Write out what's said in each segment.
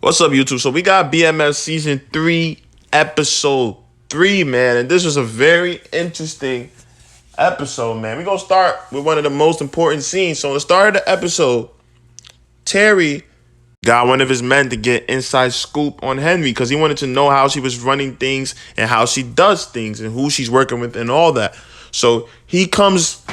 What's up, YouTube? So we got BMF Season 3, Episode 3, man. And this was a very interesting episode, man. We're going to start with one of the most important scenes. So, in the start of the episode, Terry got one of his men to get inside scoop on Henry because he wanted to know how she was running things and how she does things and who she's working with and all that. So, he gives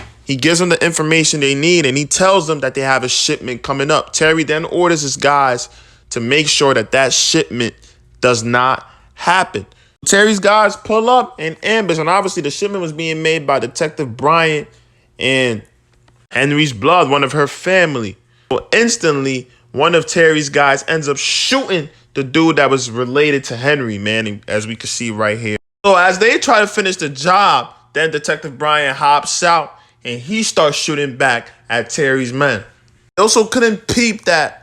them the information they need, and he tells them that they have a shipment coming up. Terry then orders his guys to make sure that that shipment does not happen. Terry's guys pull up and ambush, and obviously the shipment was being made by Detective Bryant and Henry's blood, one of her family. So instantly, one of Terry's guys ends up shooting the dude that was related to Henry, man, as we can see right here. So as they try to finish the job, then Detective Bryant hops out and he starts shooting back at Terry's men. They also couldn't peep that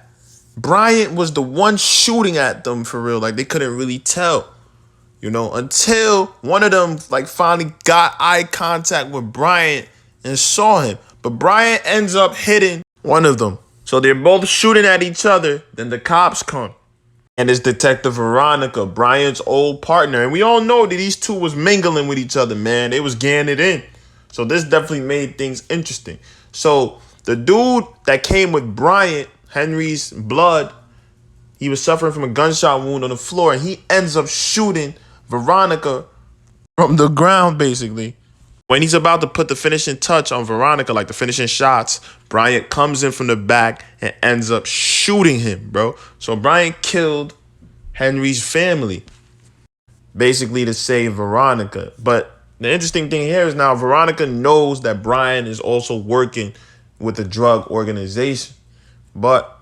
Bryant was the one shooting at them for real. Like, they couldn't really tell, until one of them, finally got eye contact with Bryant and saw him. But Bryant ends up hitting one of them. So they're both shooting at each other. Then the cops come. And it's Detective Veronica, Bryant's old partner. And we all know that these two was mingling with each other, man. They was getting it in. So this definitely made things interesting. So the dude that came with Bryant, Henry's blood, he was suffering from a gunshot wound on the floor, and he ends up shooting Veronica from the ground, basically. When he's about to put the finishing touch on Veronica, like the finishing shots, Bryant comes in from the back and ends up shooting him, bro. So Bryant killed Henry's family, basically to save Veronica. But the interesting thing here is now Veronica knows that Bryant is also working with a drug organization. But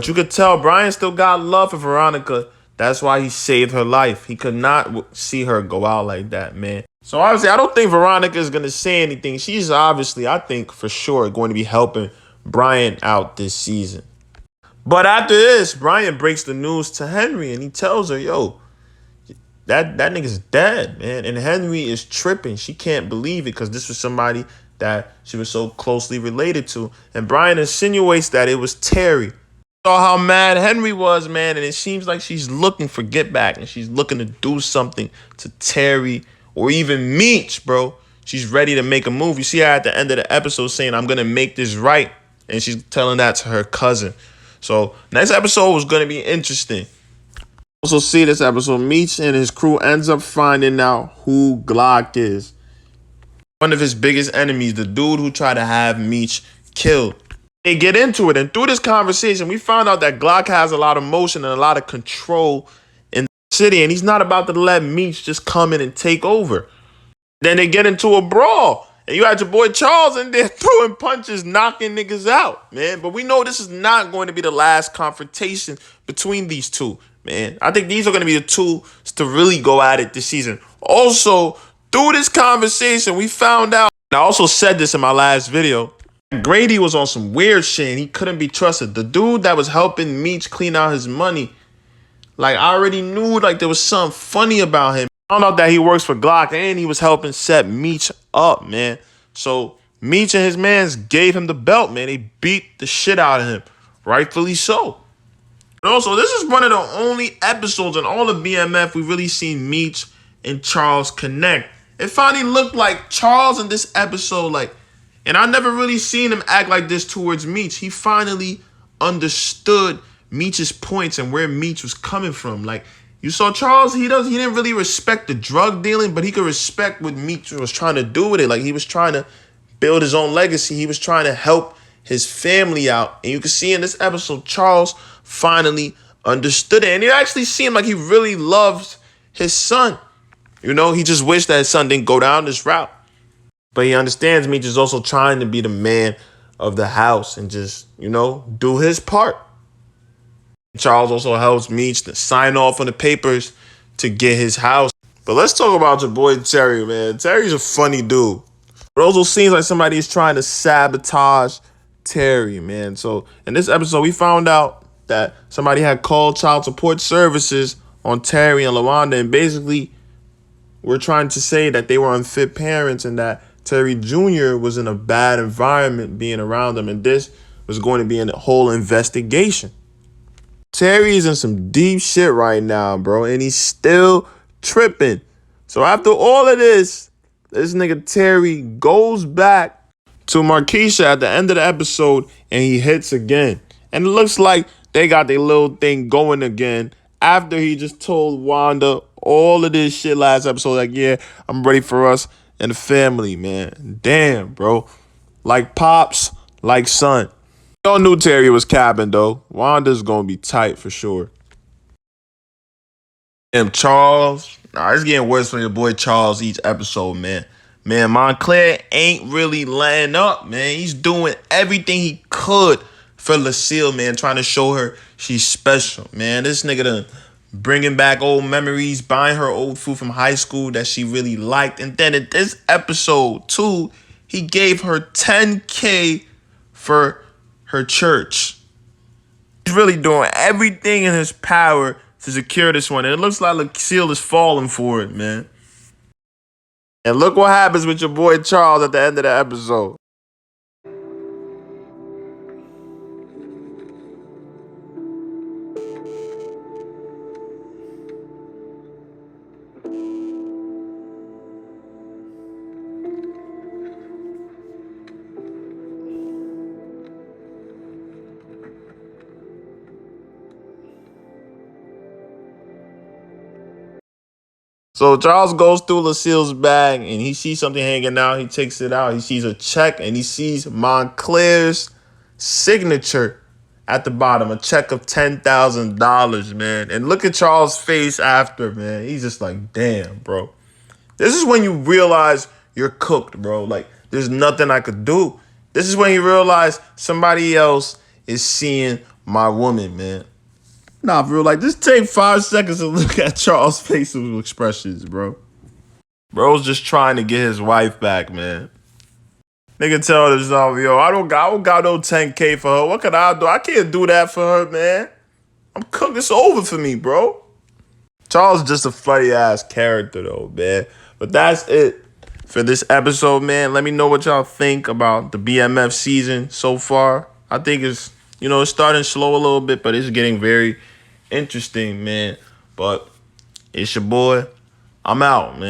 you could tell Bryant still got love for Veronica. That's why he saved her life. He could not see her go out like that, man. So obviously, I don't think Veronica is going to say anything. She's obviously, I think for sure, going to be helping Bryant out this season. But after this, Bryant breaks the news to Henry and he tells her, yo, that nigga's dead, man. And Henry is tripping. She can't believe it because this was somebody that she was so closely related to. And Bryant insinuates that it was Terry. Saw how mad Henry was, man, and it seems like she's looking for get back and she's looking to do something to Terry or even Meech, bro. She's ready to make a move. You see her at the end of the episode saying, I'm going to make this right. And she's telling that to her cousin. So next episode was going to be interesting. Also see this episode, Meech and his crew ends up finding out who Glock is. One of his biggest enemies, the dude who tried to have Meech killed. They get into it, and through this conversation, we found out that Glock has a lot of motion and a lot of control in the city, and he's not about to let Meech just come in and take over. Then they get into a brawl, and you had your boy Charles in there throwing punches, knocking niggas out, man. But we know this is not going to be the last confrontation between these two, man. I think these are going to be the two to really go at it this season. Also, through this conversation, we found out, and I also said this in my last video, Grady was on some weird shit and he couldn't be trusted. The dude that was helping Meech clean out his money, I already knew there was something funny about him. I found out that he works for Glock and he was helping set Meech up, man. So Meech and his mans gave him the belt, man. They beat the shit out of him, rightfully so. And also, this is one of the only episodes in all of BMF we really seen Meech and Charles connect. It finally looked like Charles in this episode, and I never really seen him act like this towards Meech. He finally understood Meech's points and where Meech was coming from. You saw Charles, he didn't really respect the drug dealing, but he could respect what Meech was trying to do with it. He was trying to build his own legacy. He was trying to help his family out. And you can see in this episode, Charles finally understood it. And it actually seemed like he really loved his son. He just wished that his son didn't go down this route. But he understands Meech is also trying to be the man of the house and just, do his part. Charles also helps Meech to sign off on the papers to get his house. But let's talk about your boy Terry, man. Terry's a funny dude. It also seems like somebody is trying to sabotage Terry, man. So in this episode, we found out that somebody had called child support services on Terry and LaWanda, and basically we're trying to say that they were unfit parents and that Terry Jr. was in a bad environment being around them, and this was going to be a whole investigation. Terry's in some deep shit right now, bro, and he's still tripping. So after all of this nigga Terry goes back to Markeisha at the end of the episode and he hits again. And it looks like they got their little thing going again after he just told Wanda all of this shit last episode. Like, yeah, I'm ready for us and the family, man. Damn, bro. Like pops, like son. We all knew Terry was capping, though. Wanda's gonna be tight for sure. Damn, Charles. Nah, it's getting worse for your boy Charles each episode, man. Man, Montclair ain't really letting up, man. He's doing everything he could for Lucille, man, trying to show her she's special, man. This nigga done bringing back old memories, buying her old food from high school that she really liked. And then in this episode, too, he gave her $10K for her church. He's really doing everything in his power to secure this one. And it looks like Lucille is falling for it, man. And look what happens with your boy Charles at the end of the episode. So Charles goes through Lucille's bag and he sees something hanging out. He takes it out. He sees a check and he sees Montclair's signature at the bottom. A check of $10,000, man. And look at Charles' face after, man. He's just like, damn, bro. This is when you realize you're cooked, bro. Like, there's nothing I could do. This is when you realize somebody else is seeing my woman, man. Nah, bro, like, just take 5 seconds to look at Charles' facial expressions, bro. Bro's just trying to get his wife back, man. Nigga tell himself, yo, I don't got no 10K for her. What can I do? I can't do that for her, man. I'm cooked. It's over for me, bro. Charles is just a funny ass character, though, man. But that's it for this episode, man. Let me know what y'all think about the BMF season so far. I think it's starting slow a little bit, but it's getting very interesting, man. But it's your boy. I'm out, man.